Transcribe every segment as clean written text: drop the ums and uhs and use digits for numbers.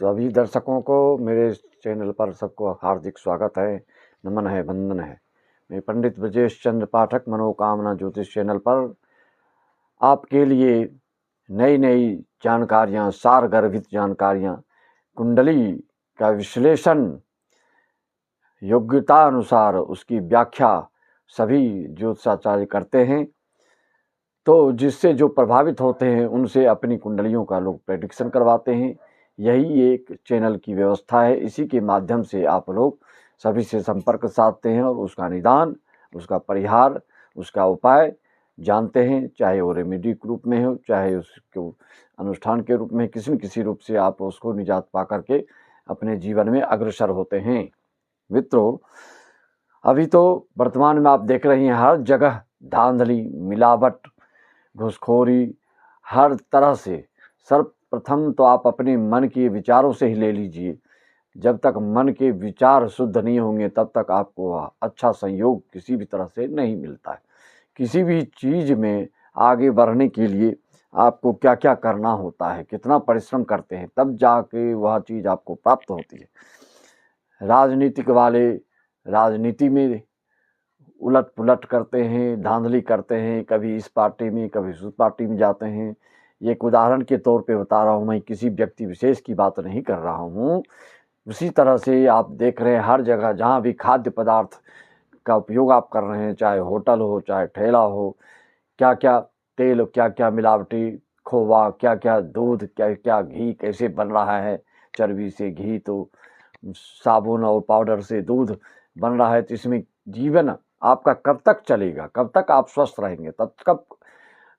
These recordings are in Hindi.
सभी दर्शकों को मेरे चैनल पर सबको हार्दिक स्वागत है, नमन है, वंदन है। मैं पंडित ब्रजेश चंद्र पाठक मनोकामना ज्योतिष चैनल पर आपके लिए नई नई जानकारियाँ, सार गर्भित जानकारियाँ, कुंडली का विश्लेषण, योग्यता अनुसार उसकी व्याख्या सभी ज्योतिषाचार्य करते हैं। तो जिससे जो प्रभावित होते हैं उनसे अपनी कुंडलियों का लोग प्रेडिक्शन करवाते हैं। यही एक चैनल की व्यवस्था है। इसी के माध्यम से आप लोग सभी से संपर्क साधते हैं और उसका निदान, उसका परिहार, उसका उपाय जानते हैं। चाहे वो रेमेडी के रूप में हो, चाहे उसको अनुष्ठान के रूप में, किसी न किसी रूप से आप उसको निजात पा करके अपने जीवन में अग्रसर होते हैं। मित्रों, अभी तो वर्तमान में आप देख रहे हैं हर जगह धांधली, मिलावट, घूसखोरी, हर तरह से। सर्वप्रथम तो आप अपने मन के विचारों से ही ले लीजिए। जब तक मन के विचार शुद्ध नहीं होंगे तब तक आपको अच्छा संयोग किसी भी तरह से नहीं मिलता है। किसी भी चीज़ में आगे बढ़ने के लिए आपको क्या क्या करना होता है, कितना परिश्रम करते हैं, तब जाके वह चीज़ आपको प्राप्त होती है। राजनीतिक वाले राजनीति में उलट पुलट करते हैं, धांधली करते हैं, कभी इस पार्टी में कभी उस पार्टी में जाते हैं। एक उदाहरण के तौर पे बता रहा हूँ, मैं किसी व्यक्ति विशेष की बात नहीं कर रहा हूँ। उसी तरह से आप देख रहे हैं हर जगह जहाँ भी खाद्य पदार्थ का उपयोग आप कर रहे हैं, चाहे होटल हो, चाहे ठेला हो, क्या क्या तेल, क्या क्या मिलावटी खोवा, क्या क्या दूध, क्या क्या घी कैसे बन रहा है। चर्बी से घी तो साबुन और पाउडर से दूध बन रहा है। तो इसमें जीवन आपका कब तक चलेगा, कब तक आप स्वस्थ रहेंगे,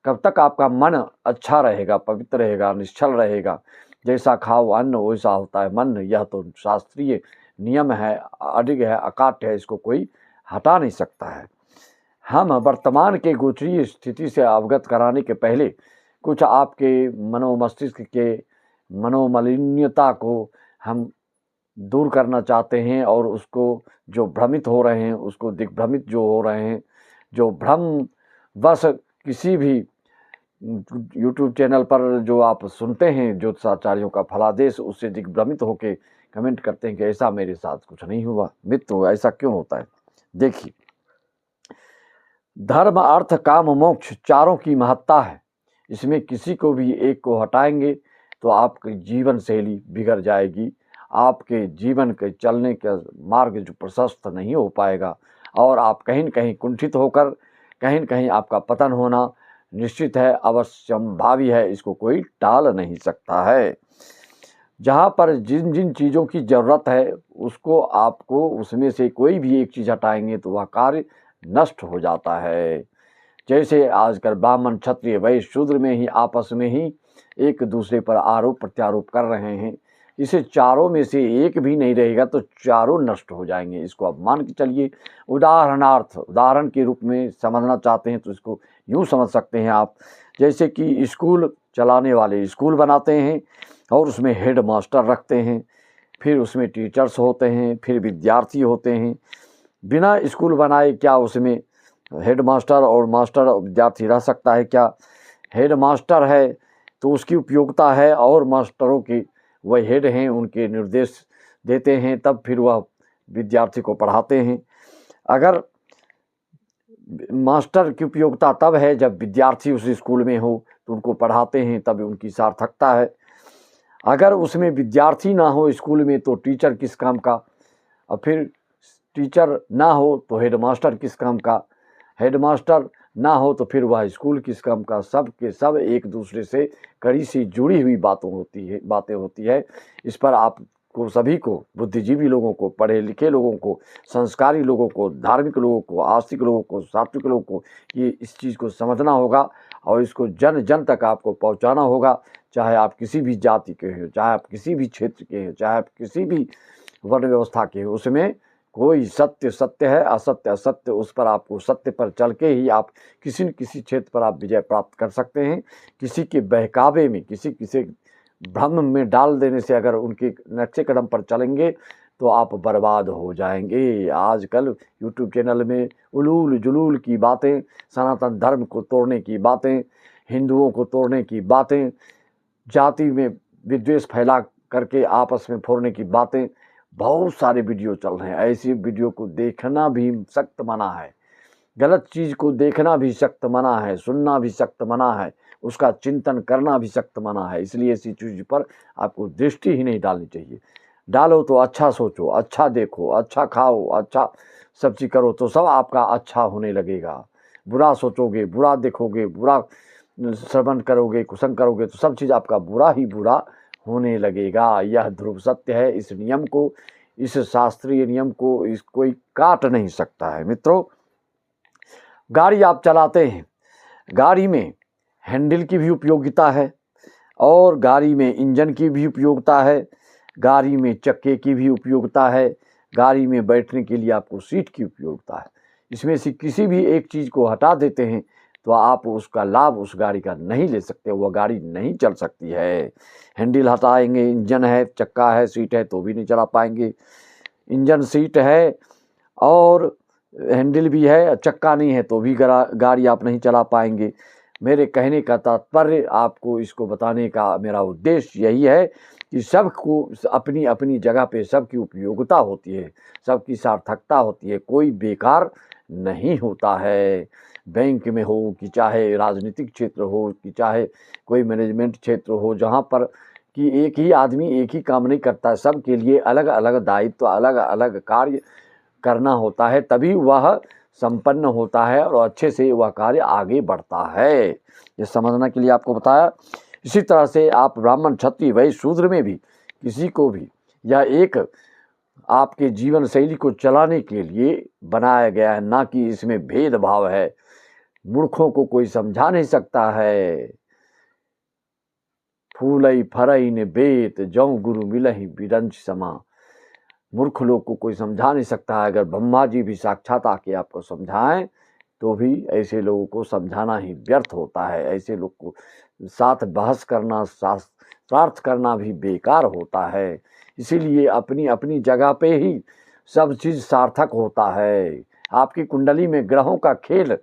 कब तक आपका मन अच्छा रहेगा, पवित्र रहेगा, निश्चल रहेगा। जैसा खाओ अन्न वैसा होता है मन, यह तो शास्त्रीय नियम है, अडिग है, अकाट्य है, इसको कोई हटा नहीं सकता है। हम वर्तमान के गोचरीय स्थिति से अवगत कराने के पहले कुछ आपके मनोमस्तिष्क के मनोमलिन्यता को हम दूर करना चाहते हैं और उसको जो भ्रमित हो रहे हैं, उसको दिग्भ्रमित जो हो रहे हैं, जो भ्रम बस किसी भी यूट्यूब चैनल पर जो आप सुनते हैं ज्योतिषाचार्यों का फलादेश, उससे दिग्भ्रमित होके कमेंट करते हैं कि ऐसा मेरे साथ कुछ नहीं हुआ। मित्रों, ऐसा क्यों होता है? देखिए, धर्म, अर्थ, काम, मोक्ष चारों की महत्ता है। इसमें किसी को भी एक को हटाएंगे तो आपकी जीवन शैली बिगड़ जाएगी, आपके जीवन के चलने का मार्ग जो प्रशस्त नहीं हो पाएगा और आप कहीं न कहीं कुंठित होकर कहीं न कहीं आपका पतन होना निश्चित है, अवश्यंभावी है, इसको कोई टाल नहीं सकता है। जहाँ पर जिन जिन चीज़ों की ज़रूरत है उसको आपको उसमें से कोई भी एक चीज़ हटाएंगे तो वह कार्य नष्ट हो जाता है। जैसे आजकल ब्राह्मण, क्षत्रिय, वैश्य, शूद्र में ही आपस में ही एक दूसरे पर आरोप प्रत्यारोप कर रहे हैं। इसे चारों में से एक भी नहीं रहेगा तो चारों नष्ट हो जाएंगे। इसको आप मान के चलिए। उदाहरणार्थ, उदाहरण के रूप में समझना चाहते हैं तो इसको यूँ समझ सकते हैं आप, जैसे कि स्कूल चलाने वाले स्कूल बनाते हैं और उसमें हेड मास्टर रखते हैं, फिर उसमें टीचर्स होते हैं, फिर विद्यार्थी होते हैं। बिना स्कूल बनाए क्या उसमें हेड मास्टर और मास्टर विद्यार्थी रह सकता है क्या? हेड मास्टर है तो उसकी उपयोगिता है और मास्टरों की वह हेड हैं, उनके निर्देश देते हैं, तब फिर वह विद्यार्थी को पढ़ाते हैं। अगर मास्टर की उपयोगिता तब है जब विद्यार्थी उस स्कूल में हो तो उनको पढ़ाते हैं, तब उनकी सार्थकता है। अगर उसमें विद्यार्थी ना हो स्कूल में तो टीचर किस काम का, और फिर टीचर ना हो तो हेडमास्टर किस काम का, हेडमास्टर ना हो तो फिर वह स्कूल किस काम का। सब के सब एक दूसरे से कड़ी सी जुड़ी हुई बातें होती है। इस पर आपको सभी को, बुद्धिजीवी लोगों को, पढ़े लिखे लोगों को, संस्कारी लोगों को, धार्मिक लोगों को, आस्तिक लोगों को, सात्विक लोगों को ये इस चीज़ को समझना होगा और इसको जन जन तक आपको पहुंचाना होगा। चाहे आप किसी भी जाति के हो, चाहे आप किसी भी क्षेत्र के हो, चाहे आप किसी भी वर्ण व्यवस्था के हो, उसमें कोई सत्य सत्य है, असत्य असत्य। उस पर आपको सत्य पर चल के ही आप किसी न किसी क्षेत्र पर आप विजय प्राप्त कर सकते हैं। किसी के बहकावे में, किसी भ्रम में डाल देने से अगर उनके नक्शे कदम पर चलेंगे तो आप बर्बाद हो जाएंगे। आजकल यूट्यूब चैनल में उलूल जुलूल की बातें, सनातन धर्म को तोड़ने की बातें, हिंदुओं को तोड़ने की बातें, जाति में विद्वेष फैला करके आपस में फोड़ने की बातें, बहुत सारे वीडियो चल रहे हैं। ऐसी वीडियो को देखना भी सख्त मना है, गलत चीज़ को देखना भी सख्त मना है, सुनना भी सख्त मना है, उसका चिंतन करना भी सख्त मना है। इसलिए ऐसी चीज़ पर आपको दृष्टि ही नहीं डालनी चाहिए। डालो तो अच्छा सोचो, अच्छा देखो, अच्छा खाओ, अच्छा सब चीज़ करो तो सब आपका अच्छा होने लगेगा। बुरा सोचोगे, बुरा देखोगे, बुरा श्रवण करोगे, कुसंग करोगे तो सब चीज़ आपका बुरा ही बुरा होने लगेगा। यह ध्रुव सत्य है। इस नियम को, इस शास्त्रीय नियम को इस कोई काट नहीं सकता है। मित्रों, गाड़ी आप चलाते हैं, गाड़ी में हैंडल की भी उपयोगिता है और गाड़ी में इंजन की भी उपयोगिता है, गाड़ी में चक्के की भी उपयोगिता है, गाड़ी में बैठने के लिए आपको सीट की उपयोगिता है। इसमें से किसी भी एक चीज़ को हटा देते हैं तो आप उसका लाभ उस गाड़ी का नहीं ले सकते, वह गाड़ी नहीं चल सकती है। हैंडल हटाएंगे, इंजन है, चक्का है, सीट है तो भी नहीं चला पाएंगे। इंजन, सीट है और हैंडल भी है, चक्का नहीं है तो भी गाड़ी आप नहीं चला पाएंगे। मेरे कहने का तात्पर्य, आपको इसको बताने का मेरा उद्देश्य यही है कि सबको अपनी अपनी जगह पे सबकी उपयोगिता होती है, सबकी सार्थकता होती है, कोई बेकार नहीं होता है। बैंक में हो कि चाहे राजनीतिक क्षेत्र हो कि चाहे कोई मैनेजमेंट क्षेत्र हो, जहाँ पर कि एक ही आदमी एक ही काम नहीं करता है, सबके लिए अलग अलग दायित्व, अलग अलग कार्य करना होता है, तभी वह संपन्न होता है और अच्छे से वह कार्य आगे बढ़ता है। ये समझने के लिए आपको बताया। इसी तरह से आप ब्राह्मण, क्षत्रिय, वैश्य, शूद्र में भी किसी को भी यह एक आपके जीवन शैली को चलाने के लिए बनाया गया है, ना कि इसमें भेदभाव है। मूर्खों को कोई समझा नहीं सकता है। फूलई फरई ने बेत, जौ गुरु मिलहि बिरंच समा। मूर्ख लोग को कोई समझा नहीं सकता है। अगर ब्रह्मा जी भी साक्षात आके आपको समझाएं तो भी ऐसे लोगों को समझाना ही व्यर्थ होता है। ऐसे लोग को साथ बहस करना, शास्त्रार्थ करना भी बेकार होता है। इसीलिए अपनी अपनी जगह पे ही सब चीज़ सार्थक होता है। आपकी कुंडली में ग्रहों का खेल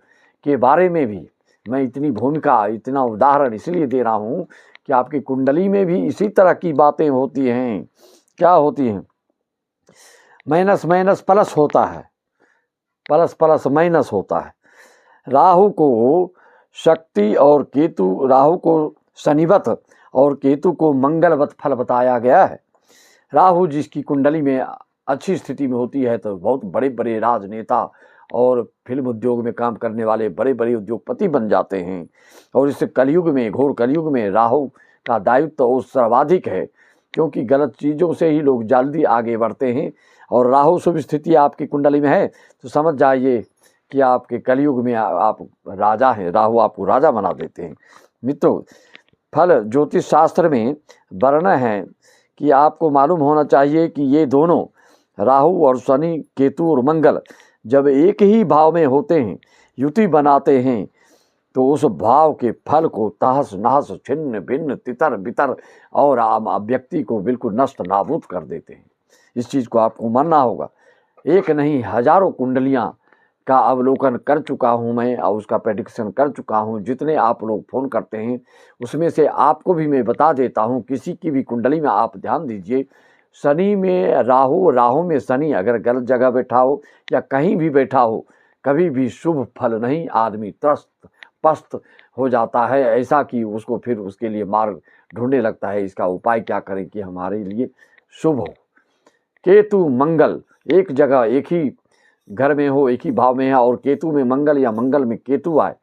के बारे में भी मैं इतनी भूमिका, इतना उदाहरण इसलिए दे रहा हूँ कि आपकी कुंडली में भी इसी तरह की बातें होती हैं। क्या होती हैं? माइनस माइनस प्लस होता है, प्लस प्लस माइनस होता है। राहु को शक्ति और केतु, राहु को शनिवत और केतु को मंगलवत फल बताया गया है। राहु जिसकी कुंडली में अच्छी स्थिति में होती है तो बहुत बड़े बड़े राजनेता और फिल्म उद्योग में काम करने वाले बड़े बड़े उद्योगपति बन जाते हैं। और इस कलयुग में, घोर कलयुग में राहु का दायित्व तो सर्वाधिक है, क्योंकि गलत चीज़ों से ही लोग जल्दी आगे बढ़ते हैं। और राहु शुभ स्थिति आपकी कुंडली में है तो समझ जाइए कि आपके कलयुग में आप राजा हैं, राहु आपको राजा बना देते हैं। मित्रों, फल ज्योतिष शास्त्र में वर्णन है कि आपको मालूम होना चाहिए कि ये दोनों राहु और शनि, केतु और मंगल जब एक ही भाव में होते हैं, युति बनाते हैं, तो उस भाव के फल को तहस नहस, छिन्न भिन्न, तितर बितर और व्यक्ति को बिल्कुल नष्ट नाबूद कर देते हैं। इस चीज़ को आपको मानना होगा। एक नहीं, हजारों कुंडलियां का अवलोकन कर चुका हूं मैं और उसका प्रेडिक्शन कर चुका हूं। जितने आप लोग फ़ोन करते हैं उसमें से आपको भी मैं बता देता हूं। किसी की भी कुंडली में आप ध्यान दीजिए, शनि में राहु, राहु में शनि अगर गलत जगह बैठा हो या कहीं भी बैठा हो, कभी भी शुभ फल नहीं, आदमी त्रस्त पस्त हो जाता है। ऐसा कि उसको फिर उसके लिए मार्ग ढूंढने लगता है, इसका उपाय क्या करें कि हमारे लिए शुभ हो। केतु मंगल एक जगह, एक ही घर में हो, एक ही भाव में है और केतु में मंगल या मंगल में केतु आए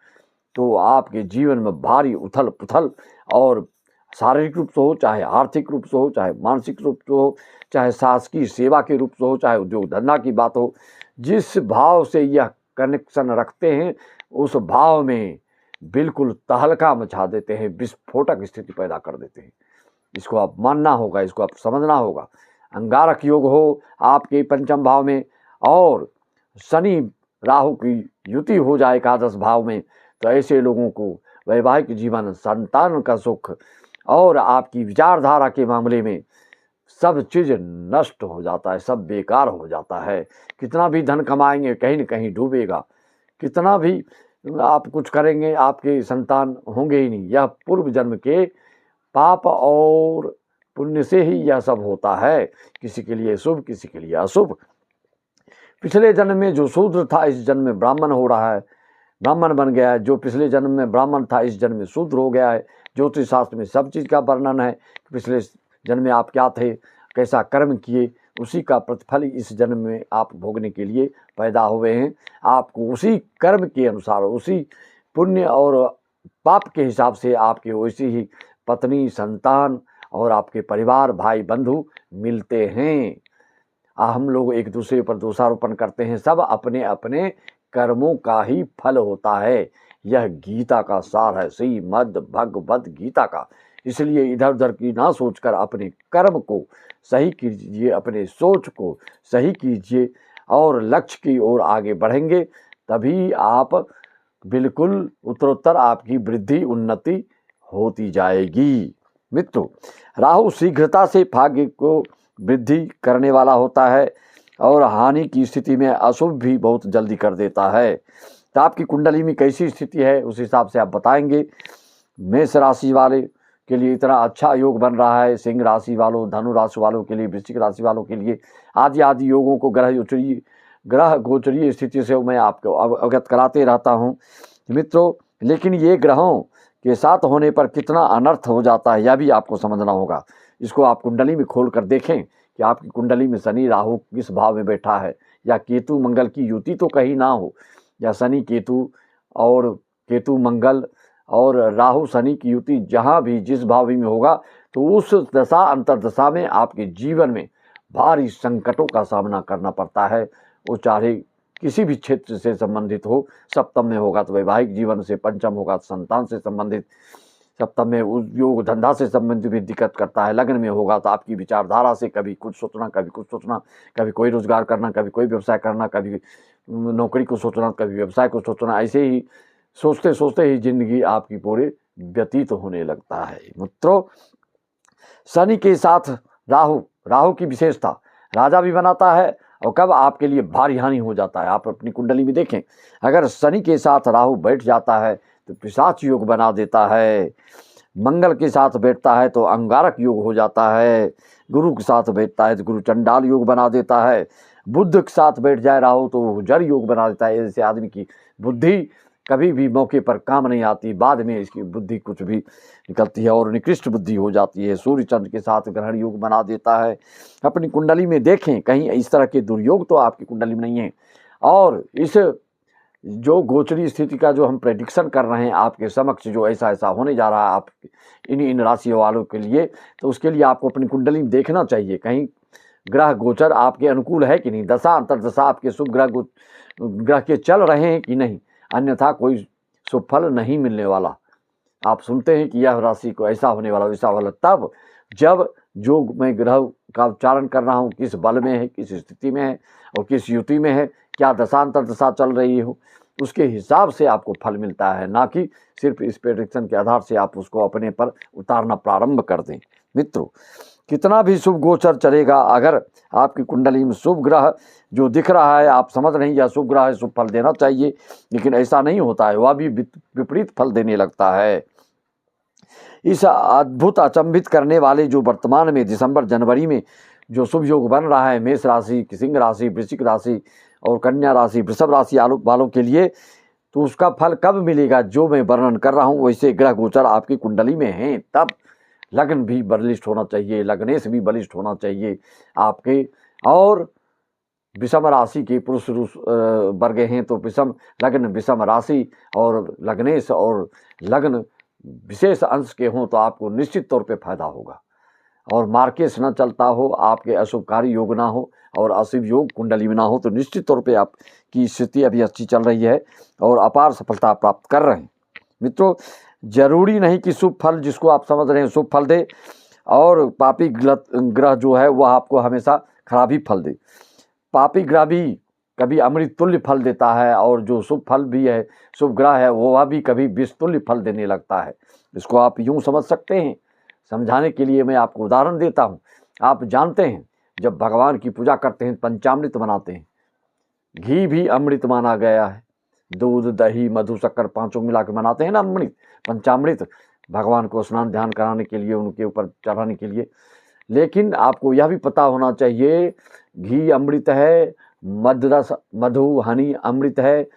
तो आपके जीवन में भारी उथल पुथल, और शारीरिक रूप से हो, चाहे आर्थिक रूप से हो, चाहे मानसिक रूप से हो, चाहे शासकीय सेवा के रूप से हो, चाहे उद्योग धंधा की बात हो, जिस भाव से यह कनेक्शन रखते हैं उस भाव में बिल्कुल तहलका मचा देते हैं, विस्फोटक स्थिति पैदा कर देते हैं। इसको आप मानना होगा, इसको आप समझना होगा। अंगारक योग हो आपके पंचम भाव में और शनि राहु की युति हो जाए एकादश भाव में, तो ऐसे लोगों को वैवाहिक जीवन, संतान का सुख और आपकी विचारधारा के मामले में सब चीज़ नष्ट हो जाता है, सब बेकार हो जाता है। कितना भी धन कमाएंगे कहीं न कहीं डूबेगा, कितना भी आप कुछ करेंगे आपके संतान होंगे ही नहीं। यह पूर्व जन्म के पाप और पुण्य से ही यह सब होता है, किसी के लिए शुभ, किसी के लिए अशुभ। पिछले जन्म में जो शूद्र था, इस जन्म में ब्राह्मण हो रहा है, ब्राह्मण बन गया है। जो पिछले जन्म में ब्राह्मण था, इस जन्म में शूद्र हो गया है। ज्योतिष शास्त्र में सब चीज़ का वर्णन है। पिछले जन्म में आप क्या थे, कैसा कर्म किए, उसी का प्रतिफल इस जन्म में आप भोगने के लिए पैदा हुए हैं। आपको उसी कर्म के अनुसार, उसी पुण्य और पाप के हिसाब से आपके वैसी ही पत्नी, संतान और आपके परिवार, भाई बंधु मिलते हैं। हम लोग एक दूसरे पर दोषारोपण करते हैं, सब अपने अपने कर्मों का ही फल होता है। यह गीता का सार है, श्रीमद् भगवद गीता का। इसलिए इधर उधर की ना सोचकर अपने कर्म को सही कीजिए, अपने सोच को सही कीजिए और लक्ष्य की ओर आगे बढ़ेंगे, तभी आप बिल्कुल उत्तरोत्तर आपकी वृद्धि, उन्नति होती जाएगी। मित्रों, राहु शीघ्रता से भाग्य को वृद्धि करने वाला होता है और हानि की स्थिति में अशुभ भी बहुत जल्दी कर देता है। तो आपकी कुंडली में कैसी स्थिति है, उस हिसाब से आप बताएंगे। मेष राशि वाले के लिए इतना अच्छा योग बन रहा है, सिंह राशि वालों, धनु राशि वालों के लिए, वृश्चिक राशि वालों के लिए आदि आदि योगों को ग्रह गोचरीय स्थिति से मैं आपको अवगत कराते रहता हूँ मित्रों। लेकिन ये ग्रहों के साथ होने पर कितना अनर्थ हो जाता है, यह भी आपको समझना होगा। इसको आप कुंडली में खोल कर देखें कि आपकी कुंडली में शनि राहु किस भाव में बैठा है, या केतु मंगल की युति तो कहीं ना हो, या शनि केतु और केतु मंगल और राहु शनि की युति जहाँ भी जिस भाव में होगा, तो उस दशा अंतर्दशा में आपके जीवन में भारी संकटों का सामना करना पड़ता है। वो चाहे किसी भी क्षेत्र से संबंधित हो। सप्तम में होगा तो वैवाहिक जीवन से, पंचम होगा तो संतान से संबंधित, सप्तम में उद्योग धंधा से संबंधित भी दिक्कत करता है, लग्न में होगा तो आपकी विचारधारा से कभी कुछ सोचना, कभी कुछ सोचना, कभी कोई रोजगार करना, कभी कोई व्यवसाय करना, कभी नौकरी को सोचना, कभी व्यवसाय को सोचना, ऐसे ही सोचते सोचते ही जिंदगी आपकी पूरी व्यतीत होने लगता है। मित्रों, शनि के साथ राहु की विशेषता राजा भी बनाता है और कब आपके लिए भारी हानि हो जाता है। आप अपनी कुंडली में देखें, अगर शनि के साथ राहु बैठ जाता है तो पिशाच योग बना देता है, मंगल के साथ बैठता है तो अंगारक योग हो जाता है, गुरु के साथ बैठता है तो गुरु चंडाल योग बना देता है, बुध के साथ बैठ जाए राहु तो जर योग बना देता है। ऐसे आदमी की बुद्धि कभी भी मौके पर काम नहीं आती, बाद में इसकी बुद्धि कुछ भी निकलती है और निकृष्ट बुद्धि हो जाती है। सूर्य चंद्र के साथ ग्रहण योग बना देता है। अपनी कुंडली में देखें, कहीं इस तरह के दुर्योग तो आपकी कुंडली में नहीं है। और इस जो गोचरी स्थिति का जो हम प्रेडिक्शन कर रहे हैं आपके समक्ष, जो ऐसा ऐसा होने जा रहा है आप इन राशि वालों के लिए, तो उसके लिए आपको अपनी कुंडली में देखना चाहिए कहीं ग्रह गोचर आपके अनुकूल है कि नहीं, दशा अंतर्दशा आपके शुभ ग्रह के चल रहे हैं कि नहीं, अन्यथा कोई शुभ फल नहीं मिलने वाला। आप सुनते हैं कि यह राशि को ऐसा होने वाला, वैसा वाला, तब जब जो मैं ग्रह का उच्चारण कर रहा हूँ किस बल में है, किस स्थिति में है और किस युति में है, क्या दशांतर दशा चल रही हो, उसके हिसाब से आपको फल मिलता है, ना कि सिर्फ इस प्रेडिक्शन के आधार से आप उसको अपने पर उतारना प्रारंभ कर दें। मित्रों, कितना भी शुभ गोचर चलेगा, अगर आपकी कुंडली में शुभ ग्रह जो दिख रहा है, आप समझ रहे हैं यह शुभ ग्रह है, शुभ फल देना चाहिए, लेकिन ऐसा नहीं होता है, वह भी विपरीत फल देने लगता है। इस अद्भुत अचंभित करने वाले जो वर्तमान में दिसंबर जनवरी में जो शुभ योग बन रहा है मेष राशि, सिंह राशि, वृश्चिक राशि और कन्या राशि, वृषभ राशि वालों के लिए, तो उसका फल कब मिलेगा, जो मैं वर्णन कर रहा हूँ वैसे ग्रह गोचर आपकी कुंडली में हैं, तब लग्न भी बलिष्ठ होना चाहिए, लग्नेश भी बलिष्ठ होना चाहिए आपके। और विषम राशि के पुरुष वर्ग हैं तो विषम लग्न, विषम राशि और लग्नेश और लग्न विशेष अंश के हों तो आपको निश्चित तौर पे फायदा होगा। और मार्केश न चलता हो, आपके अशुभकारी योग ना हो और अशुभ योग कुंडली में ना हो, तो निश्चित तौर पे आपकी स्थिति अभी अच्छी चल रही है और अपार सफलता प्राप्त कर रहे हैं। मित्रों, जरूरी नहीं कि शुभ फल जिसको आप समझ रहे हैं शुभ फल दे और पापी ग्रह जो है वह आपको हमेशा खराब ही फल दे। पापी ग्रह भी कभी अमृत तुल्य फल देता है और जो शुभ फल भी है, शुभ ग्रह है, वह भी कभी विष तुल्य फल देने लगता है। इसको आप यूँ समझ सकते हैं। समझाने के लिए मैं आपको उदाहरण देता हूँ। आप जानते हैं जब भगवान की पूजा करते हैं पंचामृत बनाते हैं, घी भी अमृत माना गया है, दूध दही मधु शक्कर पांचों मिला के बनाते हैं ना अमृत, पंचामृत, भगवान को स्नान ध्यान कराने के लिए, उनके ऊपर चढ़ाने के लिए। लेकिन आपको यह भी पता होना चाहिए, घी अमृत है, मधुरस मधु हनी अमृत है,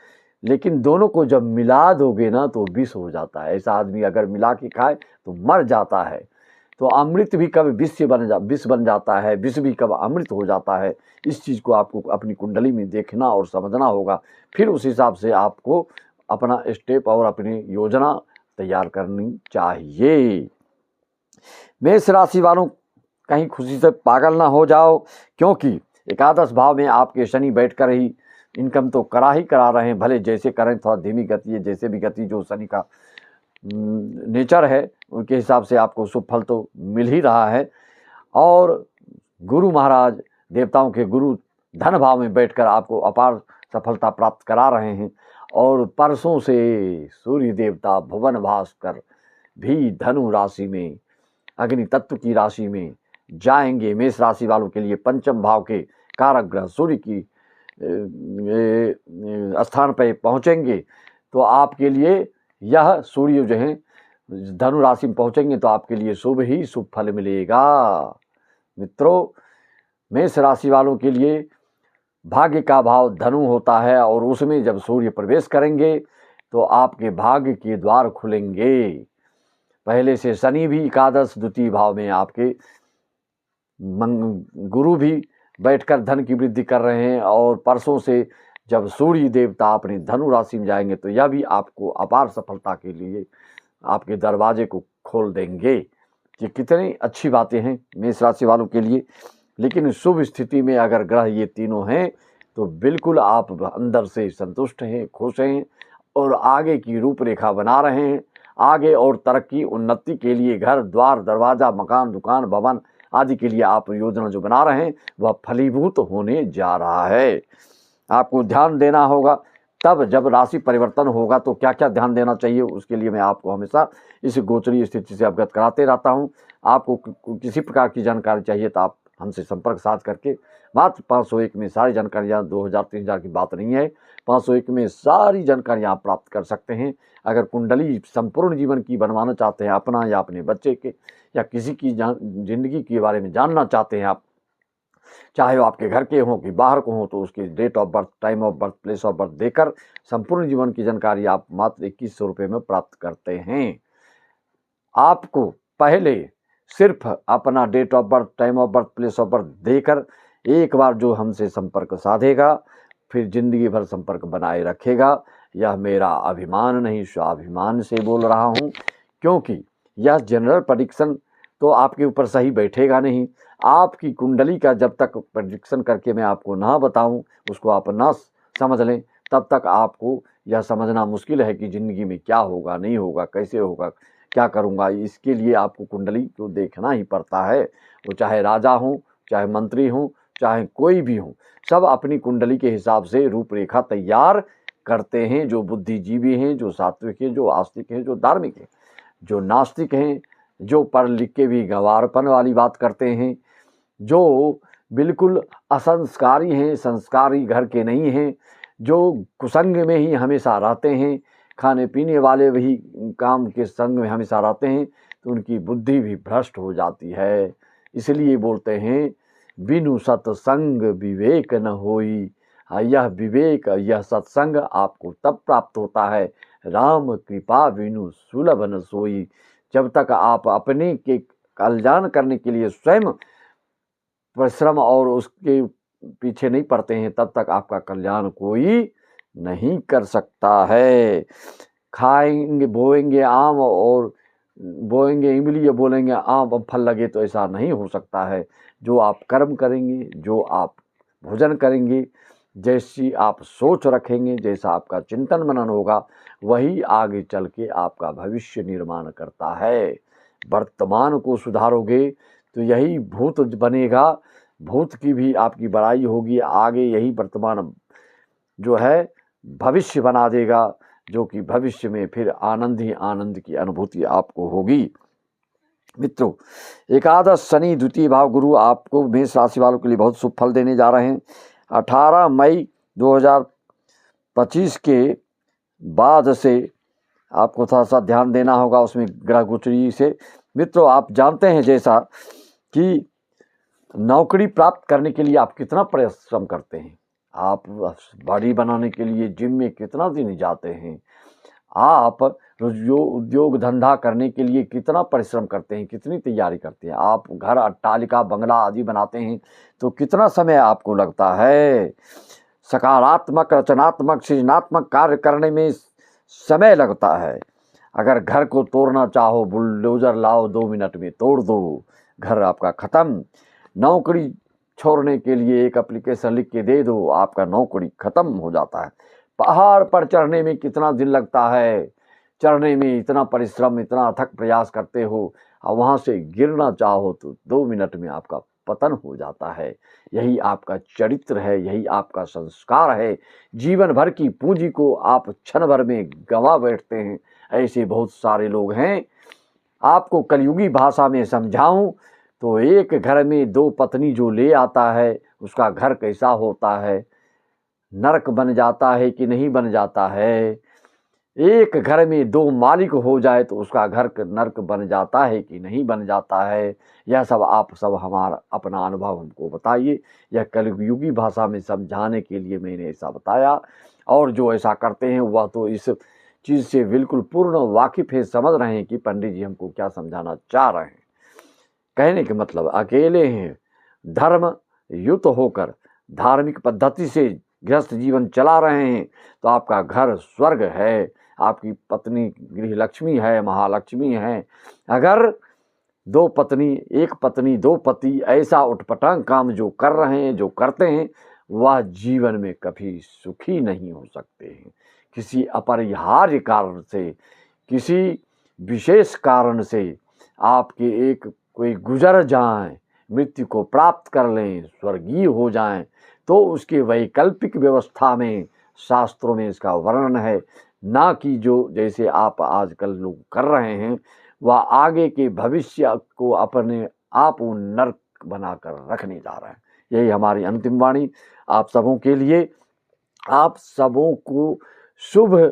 लेकिन दोनों को जब मिला दोगे ना तो विष हो जाता है। ऐसा आदमी अगर मिला के खाए तो मर जाता है। तो अमृत भी कब विष बन जाता है, विष भी कब अमृत हो जाता है। इस चीज़ को आपको अपनी कुंडली में देखना और समझना होगा। फिर उस हिसाब से आपको अपना स्टेप और अपनी योजना तैयार करनी चाहिए। मेष राशि वालों, कहीं खुशी से पागल ना हो जाओ, क्योंकि एकादश भाव में आपके शनि बैठकर ही इनकम तो करा रहे हैं, भले जैसे करें, थोड़ा धीमी गति है, जैसे भी गति जो शनि का नेचर है उनके हिसाब से आपको शुभ फल तो मिल ही रहा है। और गुरु महाराज, देवताओं के गुरु धन भाव में बैठकर आपको अपार सफलता प्राप्त करा रहे हैं। और परसों से सूर्य देवता भुवन भास्कर भी धनु राशि में, अग्नि तत्व की राशि में जाएंगे। मेष राशि वालों के लिए पंचम भाव के कारक ग्रह सूर्य की स्थान पर पहुंचेंगे, तो आपके लिए यह सूर्य जो है धनु राशि में पहुंचेंगे तो आपके लिए शुभ ही शुभ फल मिलेगा। मित्रों, मेष राशि वालों के लिए भाग्य का भाव धनु होता है, और उसमें जब सूर्य प्रवेश करेंगे तो आपके भाग्य के द्वार खुलेंगे। पहले से शनि भी एकादश द्वितीय भाव में, आपके गुरु भी बैठकर धन की वृद्धि कर रहे हैं, और परसों से जब सूर्य देवता अपनी धनु राशि में जाएंगे तो यह भी आपको अपार सफलता के लिए आपके दरवाजे को खोल देंगे। ये कितनी अच्छी बातें हैं मेष राशि वालों के लिए। लेकिन शुभ स्थिति में अगर ग्रह ये तीनों हैं तो बिल्कुल आप अंदर से संतुष्ट हैं, खुश हैं, और आगे की रूपरेखा बना रहे हैं। आगे और तरक्की उन्नति के लिए घर द्वार दरवाज़ा मकान दुकान भवन आदि के लिए आप योजना जो बना रहे हैं वह फलीभूत होने जा रहा है। आपको ध्यान देना होगा। तब जब राशि परिवर्तन होगा तो क्या क्या ध्यान देना चाहिए, उसके लिए मैं आपको हमेशा इस गोचरीय स्थिति से अवगत कराते रहता हूँ। आपको किसी प्रकार की जानकारी चाहिए तो आप हमसे संपर्क साध करके मात्र 501 में सारी जानकारियाँ, 2000-3000 की बात नहीं है, 501 में सारी जानकारियाँ आप प्राप्त कर सकते हैं। अगर कुंडली संपूर्ण जीवन की बनवाना चाहते हैं, अपना या अपने बच्चे के या किसी की जिंदगी के बारे में जानना चाहते हैं आप, चाहे वो आपके घर के हों कि बाहर को हों, तो उसकी date of birth, time of birth, place of birth देकर संपूर्ण जीवन की जानकारी आप मात्र 2100 रुपये में प्राप्त करते हैं। आपको पहले सिर्फ अपना date of birth, time of birth, place of birth देकर एक बार जो हमसे संपर्क साधेगा फिर जिंदगी भर संपर्क बनाए रखेगा। यह मेरा अभिमान नहीं, स्वाभिमान से बोल रहा हूँ, क्योंकि यह जनरल प्रेडिक्शन तो आपके ऊपर सही बैठेगा नहीं। आपकी कुंडली का जब तक प्रेडिक्शन करके मैं आपको ना बताऊं, उसको आप ना समझ लें, तब तक आपको यह समझना मुश्किल है कि ज़िंदगी में क्या होगा, नहीं होगा, कैसे होगा, क्या करूंगा। इसके लिए आपको कुंडली को देखना ही पड़ता है। वो चाहे राजा हो, चाहे मंत्री हो, चाहे कोई भी हो, सब अपनी कुंडली के हिसाब से रूपरेखा तैयार करते हैं। जो बुद्धिजीवी हैं, जो सात्विक हैं, जो आस्तिक हैं, जो धार्मिक हैं, जो नास्तिक हैं, जो पढ़ लिख के भी गंवारपन वाली बात करते हैं, जो बिल्कुल असंस्कारी हैं, संस्कारी घर के नहीं हैं, जो कुसंग में ही हमेशा रहते हैं, खाने पीने वाले वही काम के संग में हमेशा रहते हैं, तो उनकी बुद्धि भी भ्रष्ट हो जाती है। इसलिए बोलते हैं, बिनु सत्संग विवेक न होई। यह विवेक, यह सत्संग आपको तब प्राप्त होता है, राम कृपा बिनु सुलभ न सोई। जब तक आप अपने के कल्याण करने के लिए स्वयं परिश्रम और उसके पीछे नहीं पड़ते हैं, तब तक आपका कल्याण कोई नहीं कर सकता है। खाएंगे, बोएंगे आम और बोएंगे इमली, या बोलेंगे आम अब फल लगे, तो ऐसा नहीं हो सकता है। जो आप कर्म करेंगे, जो आप भोजन करेंगे, जैसी आप सोच रखेंगे, जैसा आपका चिंतन मनन होगा, वही आगे चल के आपका भविष्य निर्माण करता है। वर्तमान को सुधारोगे तो यही भूत बनेगा, भूत की भी आपकी बड़ाई होगी, आगे यही वर्तमान जो है भविष्य बना देगा, जो कि भविष्य में फिर आनंद ही आनंद की अनुभूति आपको होगी। मित्रों, एकादश शनि द्वितीय भाव गुरु आपको मेष राशि वालों के लिए बहुत शुभ फल देने जा रहे हैं। 18 मई 2025 के बाद से आपको थोड़ा सा ध्यान देना होगा उसमें ग्रह गोचरी से। मित्रों, आप जानते हैं जैसा कि नौकरी प्राप्त करने के लिए आप कितना परिश्रम करते हैं? आप बॉडी बनाने के लिए जिम में कितना दिन जाते हैं? आप जो उद्योग धंधा करने के लिए कितना परिश्रम करते हैं, कितनी तैयारी करते हैं? आप घर, अट्टालिका, बंगला आदि बनाते हैं तो कितना समय आपको लगता है? सकारात्मक, रचनात्मक, सृजनात्मक कार्य करने में समय लगता है। अगर घर को तोड़ना चाहो, बुलडोज़र लाओ, 2 मिनट में तोड़ दो, घर आपका ख़त्म। नौकरी छोड़ने के लिए एक एप्लीकेशन लिख के दे दो, आपका नौकरी ख़त्म हो जाता है। पहाड़ पर चढ़ने में कितना दिन लगता है? चढ़ने में इतना परिश्रम, इतना अथक प्रयास करते हो और वहाँ से गिरना चाहो तो 2 मिनट में आपका पतन हो जाता है। यही आपका चरित्र है, यही आपका संस्कार है। जीवन भर की पूंजी को आप क्षण भर में गंवा बैठते हैं। ऐसे बहुत सारे लोग हैं। आपको कलयुगी भाषा में समझाऊं तो एक घर में 2 पत्नी जो ले आता है, उसका घर कैसा होता है? नरक बन जाता है कि नहीं बन जाता है? एक घर में 2 मालिक हो जाए तो उसका घर नर्क बन जाता है कि नहीं बन जाता है? यह सब आप सब हमारा अपना अनुभव हमको बताइए। यह कलयुगी भाषा में समझाने के लिए मैंने ऐसा बताया, और जो ऐसा करते हैं वह तो इस चीज़ से बिल्कुल पूर्ण वाकिफ़ है, समझ रहे हैं कि पंडित जी हमको क्या समझाना चाह रहे हैं। कहने के मतलब अकेले हैं, धर्म युत होकर धार्मिक पद्धति से गृहस्थ जीवन चला रहे हैं तो आपका घर स्वर्ग है, आपकी पत्नी गृह लक्ष्मी है, महालक्ष्मी है। अगर 2 पत्नी, 1 पत्नी 2 पति ऐसा उटपटांग काम जो कर रहे हैं, जो करते हैं, वह जीवन में कभी सुखी नहीं हो सकते हैं। किसी अपरिहार्य कारण से, किसी विशेष कारण से आपके एक कोई गुजर जाएं, मृत्यु को प्राप्त कर लें, स्वर्गीय हो जाएं, तो उसकी वैकल्पिक व्यवस्था में शास्त्रों में इसका वर्णन है। ना कि जो जैसे आप आजकल लोग कर रहे हैं, वह आगे के भविष्य को अपने आप नर्क बनाकर रखने जा रहे हैं। यही हमारी अंतिम वाणी आप सबों के लिए, आप सबों को शुभ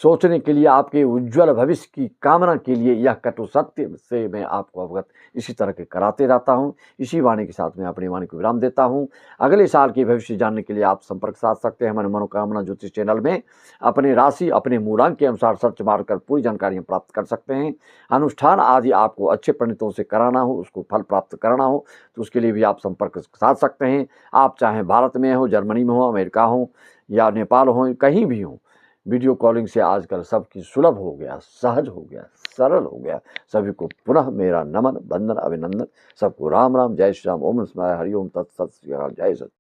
सोचने के लिए, आपके उज्ज्वल भविष्य की कामना के लिए यह कटु सत्य से मैं आपको अवगत इसी तरह के कराते रहता हूँ। इसी वाणी के साथ मैं अपनी वाणी को विराम देता हूँ। अगले साल के भविष्य जानने के लिए आप संपर्क साध सकते हैं हमारे मनोकामना ज्योतिष चैनल में। अपने राशि, अपने मूलांक के अनुसार सर्च मारकर पूरी जानकारियाँ प्राप्त कर सकते हैं। अनुष्ठान आदि आपको अच्छे पंडितों से कराना हो, उसको फल प्राप्त करना हो, तो उसके लिए भी आप संपर्क साध सकते हैं। आप चाहे भारत में हो, जर्मनी में हो, अमेरिका हो या नेपाल हो, कहीं भी हो, वीडियो कॉलिंग से आजकल सबकी सुलभ हो गया, सहज हो गया, सरल हो गया। सभी को पुनः मेरा नमन, वंदन, अभिनंदन। सबको राम राम, जय श्री राम, ओम नमः शिवाय, हरि ओम तत्सत, जय सत।